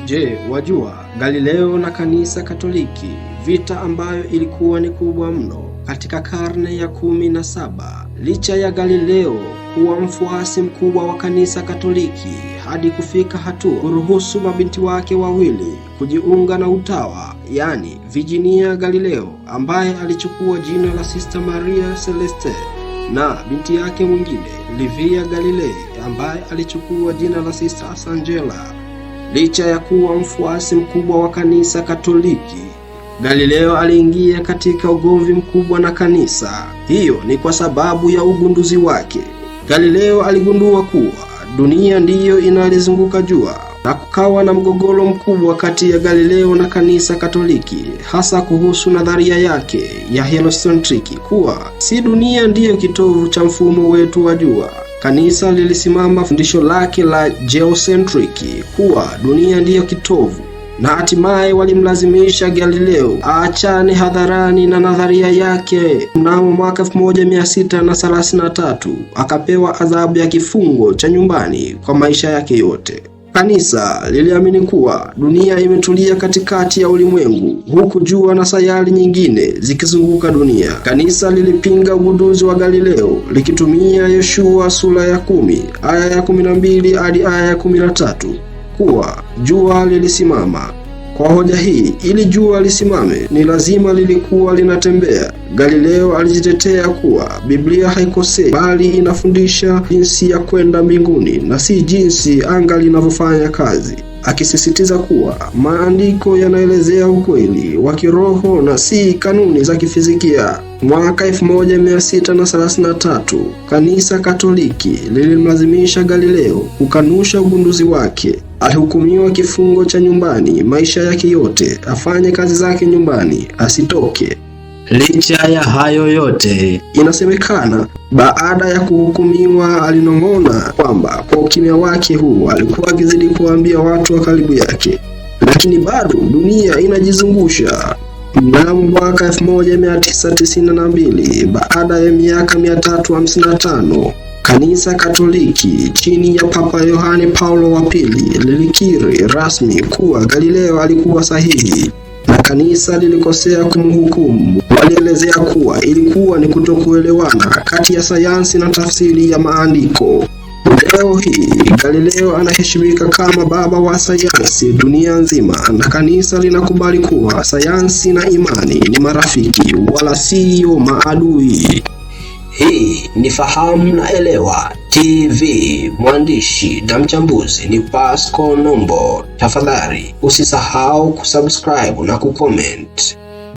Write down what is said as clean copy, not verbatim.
Je, wajua Galileo na kanisa Katoliki, vita ambayo ilikuwa ni kubwa mno katika karne ya 17. Licha ya Galileo kuwa mfuasi mkubwa wa kanisa Katoliki hadi kufika hatua kuruhusu mabinti wake wawili kujiunga na utawa, yani Virginia Galileo ambaye alichukua jina la Sister Maria Celeste na binti yake mwingine Livia Galilei ambaye alichukua jina la Sister Angela. Licha ya kuwa mfuasi mkubwa wa kanisa Katoliki, Galileo aliingia katika ugomvi mkubwa na kanisa. Hiyo ni kwa sababu ya ugunduzi wake. Galileo aligundua kuwa dunia ndiyo inalizunguka jua, na kukawa na mgogoro mkubwa kati ya Galileo na kanisa Katoliki, hasa kuhusu nadharia yake ya heliocentric kuwa si dunia ndiyo kitovu cha mfumo wetu wa jua. Kanisa lilisimama fundisho lake la geocentric kuwa dunia ndiyo kitovu, na hatimaye walimlazimisha Galileo aachane hadharani na nadharia yake. Mnamo mwaka 1633 akapewa adhabu ya kifungo cha nyumbani kwa maisha yake yote. Kanisa liliamini kuwa dunia imetulia katikati ya ulimwengu, huku jua na sayari nyingine zikizunguka dunia. Kanisa lilipinga ugunduzi wa Galileo likitumia Yoshua sura ya 10 aya ya 12 hadi aya ya 13 kuwa jua lilisimama. Kwa hoja hii, ili jua lisimame ni lazima lilikuwa linatembea. Galileo alijitetea kuwa Biblia haikosei, bali inafundisha jinsi ya kwenda mbinguni na si jinsi anga linavyofanya kazi, akisisitiza kuwa maandiko yanaelezea ukweli wa kiroho na si kanuni za kifizikia. Mwaka 1633 kanisa Katoliki lilimlazimisha Galileo kukanusha ugunduzi wake. Alihukumiwa kifungo cha nyumbani maisha yake yote, afanye kazi zake nyumbani, asitoke. Licha ya hayo yote, inasemekana baada ya kuhukumiwa alinong'ona kwamba kwa ukimya wake huu alikuwa akizidi kuambia watu wa karibu yake, lakini bado dunia inajizungusha. Mnamo mwaka 1992, baada ya miaka 355, kanisa Katoliki chini ya Papa Yohane Paulo wa pili lilikiri rasmi kuwa Galileo alikuwa sahihi na kanisa lilikosea kumhukumu. Walielezea kuwa ilikuwa ni kutokuelewana kati ya sayansi na tafsiri ya maandiko. Leo hii Galileo anaheshimika kama baba wa sayansi dunia nzima, na kanisa linakubali kuwa sayansi na imani ni marafiki wala siyo maadui. Hii ni Fahamu na Elewa TV. Mwandishi na mchambuzi ni Pascal Nombo. Tafadhali usisahau kusubscribe na kucomment.